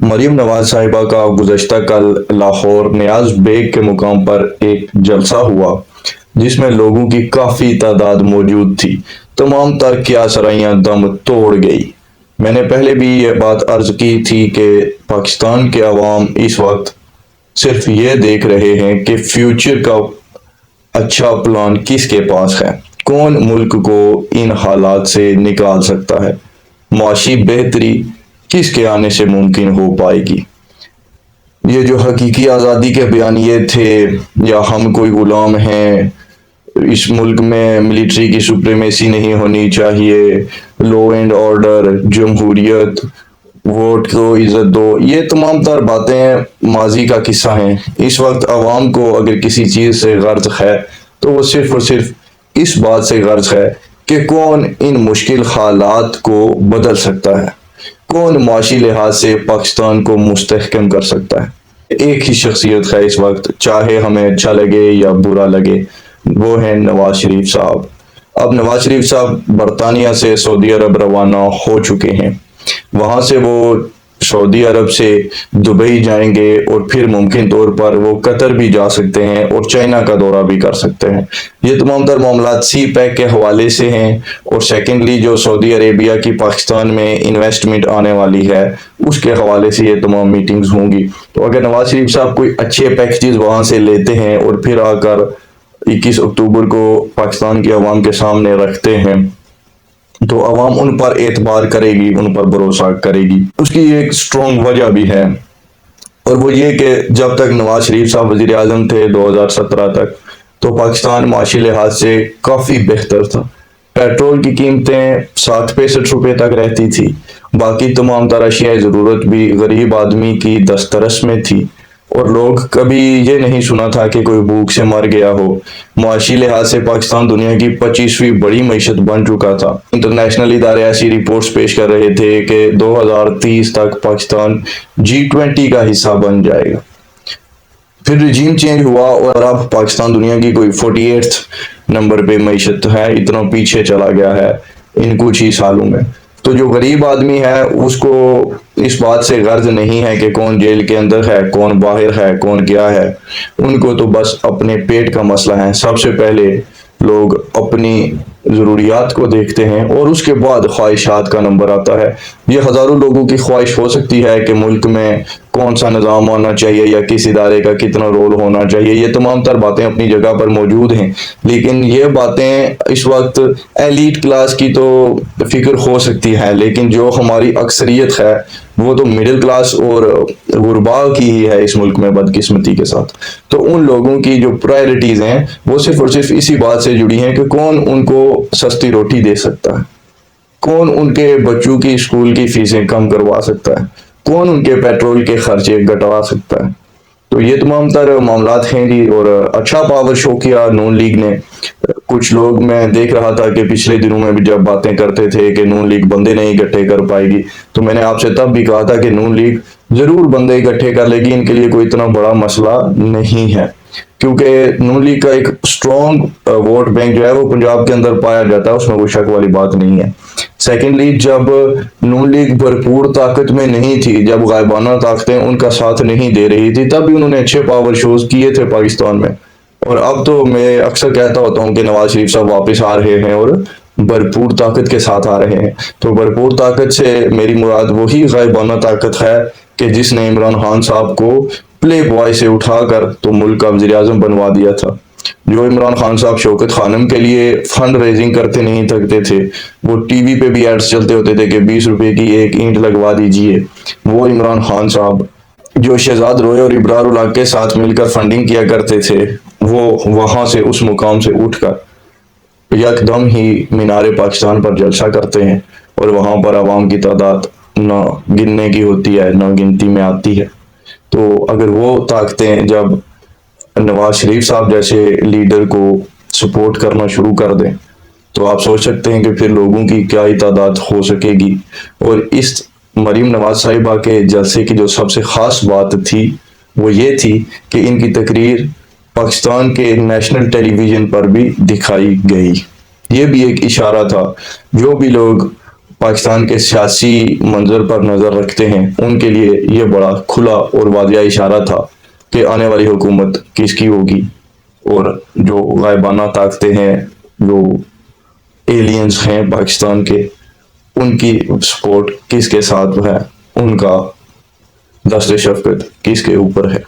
मरीम नवाज साहिबा का गुज़श्ता कल लाहौर नियाज बेग के मुकाम पर एक जलसा हुआ जिसमें लोगों की काफ़ी तादाद मौजूद थी। तमाम तर क्या सराइयाँ दम तोड़ गई। मैंने पहले भी ये बात अर्ज की थी कि पाकिस्तान के अवाम इस वक्त सिर्फ ये देख रहे हैं कि फ्यूचर का अच्छा प्लान किसके पास है, कौन मुल्क को इन हालात से निकाल सकता है, माशी बेहतरी किसके आने से मुमकिन हो पाएगी। ये जो हकीकी आज़ादी के बयानिए थे या हम कोई गुलाम हैं, इस मुल्क में मिलिट्री की सुप्रीमेसी नहीं होनी चाहिए, लॉ एंड ऑर्डर, जमहूरियत, वोट को इज्जत दो, ये तमाम तर बातें माजी का किस्सा हैं। इस वक्त आवाम को अगर किसी चीज़ से गर्ज है तो वो सिर्फ और सिर्फ इस बात से गर्ज है कि कौन इन मुश्किल हालात को बदल सकता है, कौन माशी लिहाज से पाकिस्तान को मुस्तहकम कर सकता है। एक ही शख्सियत है इस वक्त, चाहे हमें अच्छा लगे या बुरा लगे, वो है नवाज शरीफ साहब। अब नवाज शरीफ साहब बरतानिया से सऊदी अरब रवाना हो चुके हैं। वहां से वो सऊदी अरब से दुबई जाएंगे और फिर मुमकिन तौर पर वो कतर भी जा सकते हैं और चाइना का दौरा भी कर सकते हैं। ये तमाम तर मामला सी पैक के हवाले से हैं। और सेकेंडली जो सऊदी अरेबिया की पाकिस्तान में इन्वेस्टमेंट आने वाली है उसके हवाले से ये तमाम मीटिंग्स होंगी। तो अगर नवाज शरीफ साहब कोई अच्छे पैकेजेस वहां से लेते हैं और फिर आकर 21 अक्टूबर को पाकिस्तान की आवाम के सामने रखते हैं तो आवाम उन पर एतबार करेगी, उन पर भरोसा करेगी। उसकी एक स्ट्रॉन्ग वजह भी है और वो ये कि जब तक नवाज शरीफ साहब वजीर आजम थे 2017 तक, तो पाकिस्तान माशी लिहाज से काफ़ी बेहतर था। पेट्रोल की कीमतें 60-65 रुपए तक रहती थी, बाकी तमाम तरह अशिया ज़रूरत भी गरीब आदमी की दस्तरस में थी और लोग कभी ये नहीं सुना था कि कोई भूख से मर गया हो। मुआशी लिहाज से पाकिस्तान दुनिया की 25वीं बड़ी मीशत बन चुका था। इंटरनेशनल इदारे ऐसी रिपोर्ट्स पेश कर रहे थे कि 2030 तक पाकिस्तान G20 का हिस्सा बन जाएगा। फिर रिजीम चेंज हुआ और अब पाकिस्तान दुनिया की कोई 48 नंबर पे मीशत है, इतना पीछे चला गया है इन कुछ ही सालों में। तो जो गरीब आदमी है उसको इस बात से गर्ज नहीं है कि कौन जेल के अंदर है, कौन बाहर है, कौन क्या है। उनको तो बस अपने पेट का मसला है। सबसे पहले लोग अपनी ज़रूरियात को देखते हैं और उसके बाद ख्वाहिशात का नंबर आता है। ये हज़ारों लोगों की ख्वाहिश हो सकती है कि मुल्क में कौन सा निज़ाम होना चाहिए या किस इदारे का कितना रोल होना चाहिए। ये तमाम तर बातें अपनी जगह पर मौजूद हैं, लेकिन ये बातें इस वक्त एलीट क्लास की तो फिक्र हो सकती है, लेकिन जो हमारी अक्सरियत है वो तो मिडिल क्लास और गुरबा की ही है इस मुल्क में, बदकिस्मती के साथ। तो उन लोगों की जो प्रायोरिटीज हैं वो सिर्फ और सिर्फ इसी बात से जुड़ी हैं कि कौन उनको सस्ती रोटी दे सकता है, कौन उनके बच्चों की स्कूल की फीसें कम करवा सकता है, कौन उनके पेट्रोल के खर्चे घटवा सकता है। तो ये तमाम तर मामलात हैं जी। और अच्छा पावर शो किया नून लीग ने। कुछ लोग, मैं देख रहा था कि पिछले दिनों में भी जब बातें करते थे कि नून लीग बंदे नहीं इकट्ठे कर पाएगी, तो मैंने आपसे तब भी कहा था कि नून लीग जरूर बंदे इकट्ठे कर लेगी, इनके लिए कोई इतना बड़ा मसला नहीं है, क्योंकि नून लीग का एक स्ट्रॉन्ग वोट बैंक जो है वो पंजाब के अंदर पाया जाता है, उसमें कोई शक वाली बात नहीं है। सेकेंडली, जब नून लीग भरपूर ताकत में नहीं थी, जब गायबाना ताकतें उनका साथ नहीं दे रही थी, तब भी उन्होंने अच्छे पावर शोज किए थे पाकिस्तान में। और अब तो मैं अक्सर कहता होता हूँ कि नवाज शरीफ साहब वापस आ रहे हैं और भरपूर ताकत के साथ आ रहे हैं। तो भरपूर ताकत से मेरी मुराद वही गायबाना ताकत है कि जिसने इमरान खान साहब को प्ले बॉय से उठाकर तो मुल्क का वजीर आजम बनवा दिया था। जो इमरान खान साहब शौकत खानम के लिए फंड रेजिंग करते नहीं थकते थे, वो टीवी पे भी एड्स चलते होते थे कि 20 रुपए की एक ईंट लगवा दीजिए, वो इमरान खान साहब। जो शहजाद रोय और इब्रार उलाग के साथ मिलकर फंडिंग किया करते थे, वो वहां से उस मुकाम से उठकर यकदम ही मीनारे पाकिस्तान पर जलसा करते हैं और वहां पर आवाम की तादाद ना गिनने की होती है, ना गिनती में आती है। तो अगर वो ताकतें जब नवाज शरीफ साहब जैसे लीडर को सपोर्ट करना शुरू कर दें, तो आप सोच सकते हैं कि फिर लोगों की क्या ही तादाद हो सकेगी। और इस मरीम नवाज साहिबा के जलसे की जो सबसे खास बात थी वो ये थी कि इनकी तकरीर पाकिस्तान के नेशनल टेलीविजन पर भी दिखाई गई। ये भी एक इशारा था, जो भी लोग پاکستان کے سیاسی منظر پر نظر رکھتے ہیں ان کے لیے یہ بڑا کھلا اور واضح اشارہ تھا کہ آنے والی حکومت کس کی ہوگی، اور جو غائبانہ طاقتیں ہیں، جو ایلینز ہیں پاکستان کے، ان کی سپورٹ کس کے ساتھ ہے، ان کا دست شفقت کس کے اوپر ہے،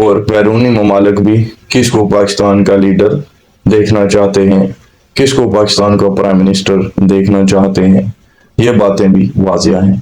اور بیرونی ممالک بھی کس کو پاکستان کا لیڈر دیکھنا چاہتے ہیں، کس کو پاکستان کا پرائم منسٹر دیکھنا چاہتے ہیں، یہ باتیں بھی واضح ہیں۔